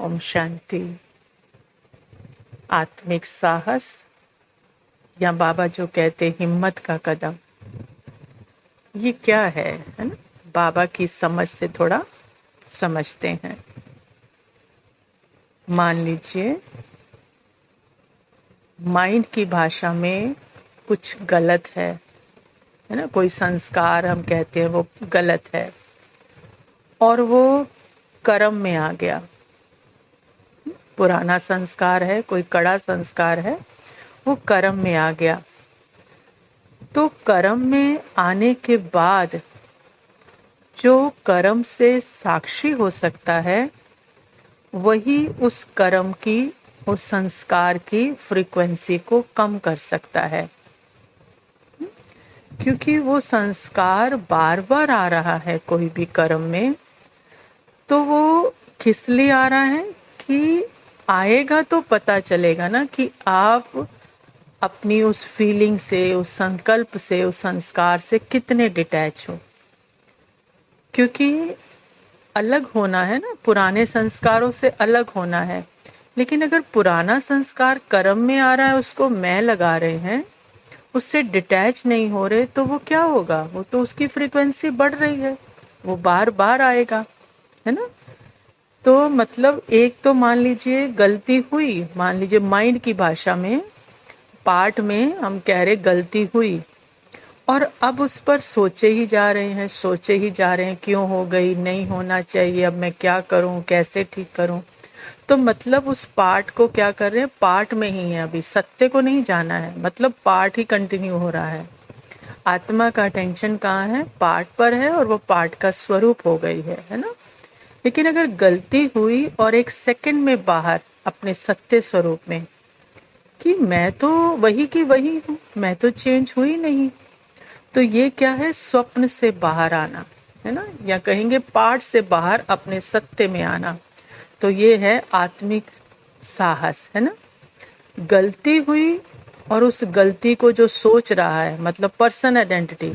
ओम शांति। आत्मिक साहस या बाबा जो कहते हिम्मत का कदम, ये क्या है ना? बाबा की समझ से थोड़ा समझते हैं। मान लीजिए माइंड की भाषा में कुछ गलत है ना? कोई संस्कार हम कहते हैं वो गलत है और वो कर्म में आ गया। पुराना संस्कार है, कोई कड़ा संस्कार है, वो कर्म में आ गया। तो कर्म में आने के बाद जो कर्म से साक्षी हो सकता है वही उस कर्म की, उस संस्कार की फ्रीक्वेंसी को कम कर सकता है, क्योंकि वो संस्कार बार बार आ रहा है कोई भी कर्म में। तो वो किस लिए आ रहा है कि आएगा तो पता चलेगा ना कि आप अपनी उस फीलिंग से, उस संकल्प से, उस संस्कार से कितने डिटैच हो। क्योंकि अलग होना है ना, पुराने संस्कारों से अलग होना है। लेकिन अगर पुराना संस्कार कर्म में आ रहा है, उसको मैं लगा रहे हैं, उससे डिटैच नहीं हो रहे, तो वो क्या होगा? वो तो उसकी फ्रीक्वेंसी बढ़ रही है, वो बार बार आएगा, है ना? तो मतलब एक तो मान लीजिए गलती हुई, मान लीजिए माइंड की भाषा में, पार्ट में हम कह रहे गलती हुई और अब उस पर सोचे ही जा रहे हैं, सोचे ही जा रहे हैं, क्यों हो गई, नहीं होना चाहिए, अब मैं क्या करूं, कैसे ठीक करूं। तो मतलब उस पार्ट को क्या कर रहे हैं, पार्ट में ही है, अभी सत्य को नहीं जाना है, मतलब पार्ट ही कंटिन्यू हो रहा है। आत्मा का अटेंशन कहाँ है? पार्ट पर है और वो पार्ट का स्वरूप हो गई है ना? लेकिन अगर गलती हुई और एक सेकंड में बाहर अपने सत्य स्वरूप में कि मैं तो वही की वही हूँ, मैं तो चेंज हुई नहीं, तो ये क्या है? स्वप्न से बाहर आना, है ना? या कहेंगे पार्ट से बाहर अपने सत्य में आना। तो ये है आत्मिक साहस, है ना? गलती हुई और उस गलती को जो सोच रहा है, मतलब पर्सन आइडेंटिटी,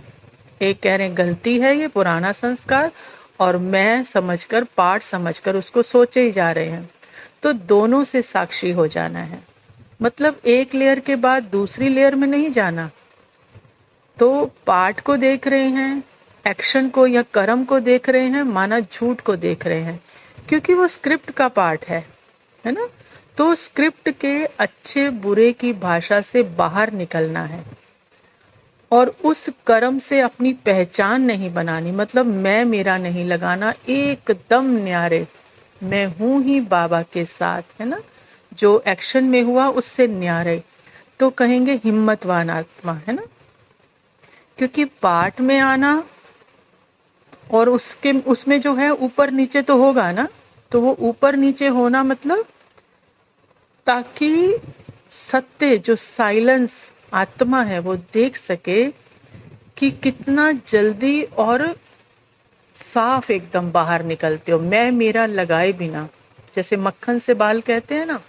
एक कह रहे हैं गलती है ये पुराना संस्कार, और मैं समझकर, पार्ट समझकर उसको सोचे ही जा रहे हैं। तो दोनों से साक्षी हो जाना है, मतलब एक लेयर के बाद दूसरी लेयर में नहीं जाना। तो पार्ट को देख रहे हैं, एक्शन को या कर्म को देख रहे हैं, माना झूठ को देख रहे हैं, क्योंकि वो स्क्रिप्ट का पार्ट है ना? तो स्क्रिप्ट के अच्छे बुरे की भाषा से बाहर निकलना है और उस कर्म से अपनी पहचान नहीं बनानी, मतलब मैं मेरा नहीं लगाना, एकदम न्यारे मैं हूं ही बाबा के साथ, है ना? जो एक्शन में हुआ उससे न्यारे, तो कहेंगे हिम्मतवान आत्मा, है ना? क्योंकि पार्ट में आना और उसके उसमें जो है ऊपर नीचे तो होगा ना, तो वो ऊपर नीचे होना मतलब ताकि सत्य जो साइलेंस आत्मा है वो देख सके कि कितना जल्दी और साफ एकदम बाहर निकलते हो, मैं मेरा लगाए बिना। जैसे मक्खन से बाल कहते हैं ना,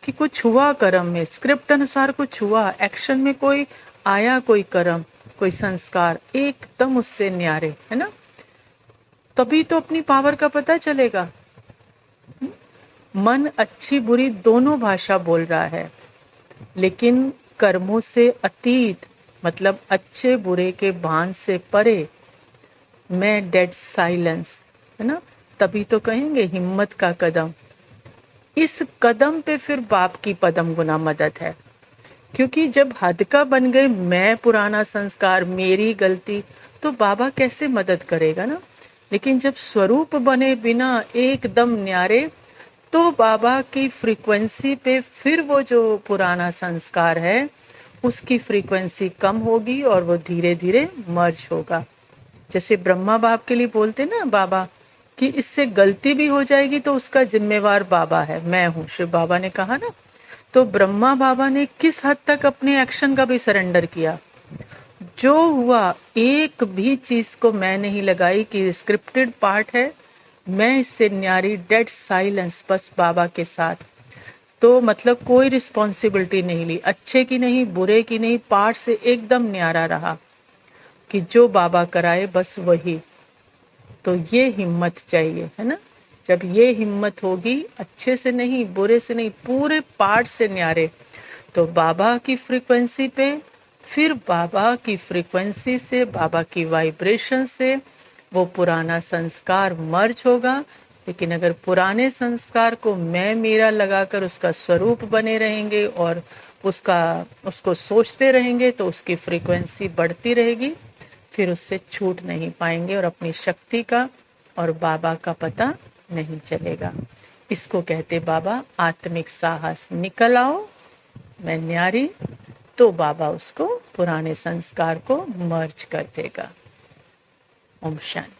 कि कुछ हुआ कर्म में, स्क्रिप्ट अनुसार कुछ हुआ, एक्शन में कोई आया, कोई कर्म, कोई संस्कार, एकदम उससे न्यारे, है ना? तभी तो अपनी पावर का पता चलेगा। मन अच्छी बुरी दोनों भाषा बोल रहा है, लेकिन कर्मों से अतीत, मतलब अच्छे बुरे के भान से परे, मैं डेड साइलेंस, है ना? तभी तो कहेंगे हिम्मत का कदम। इस कदम पे फिर बाप की पदम गुना मदद है, क्योंकि जब हद का बन गए मैं, पुराना संस्कार, मेरी गलती, तो बाबा कैसे मदद करेगा ना? लेकिन जब स्वरूप बने बिना एकदम न्यारे, तो बाबा की फ्रीक्वेंसी पे फिर वो जो पुराना संस्कार है उसकी फ्रीक्वेंसी कम होगी और वो धीरे धीरे मर्ज होगा। जैसे ब्रह्मा बाप के लिए बोलते ना बाबा कि इससे गलती भी हो जाएगी तो उसका जिम्मेवार बाबा है, मैं हूँ, शिव बाबा ने कहा ना। तो ब्रह्मा बाबा ने किस हद तक अपने एक्शन का भी सरेंडर किया, जो हुआ एक भी चीज को मैं नहीं लगाई कि स्क्रिप्टेड पार्ट है, मैं इससे न्यारी, डेड साइलेंस, बस बाबा के साथ। तो मतलब कोई रिस्पॉन्सिबिलिटी नहीं ली, अच्छे की नहीं, बुरे की नहीं, पार्ट से एकदम न्यारा रहा कि जो बाबा कराए बस वही। तो ये हिम्मत चाहिए, है ना? जब ये हिम्मत होगी, अच्छे से नहीं, बुरे से नहीं, पूरे पार्ट से न्यारे, तो बाबा की फ्रीक्वेंसी पे, फिर बाबा की फ्रीक्वेंसी से, बाबा की वाइब्रेशन से वो पुराना संस्कार मर्ज होगा। लेकिन अगर पुराने संस्कार को मैं मेरा लगाकर उसका स्वरूप बने रहेंगे और उसको सोचते रहेंगे, तो उसकी फ्रीक्वेंसी बढ़ती रहेगी, फिर उससे छूट नहीं पाएंगे और अपनी शक्ति का और बाबा का पता नहीं चलेगा। इसको कहते बाबा आत्मिक साहस। निकल आओ मैं न्यारी, तो बाबा उसको पुराने संस्कार को मर्ज कर देगा। ओम शांति।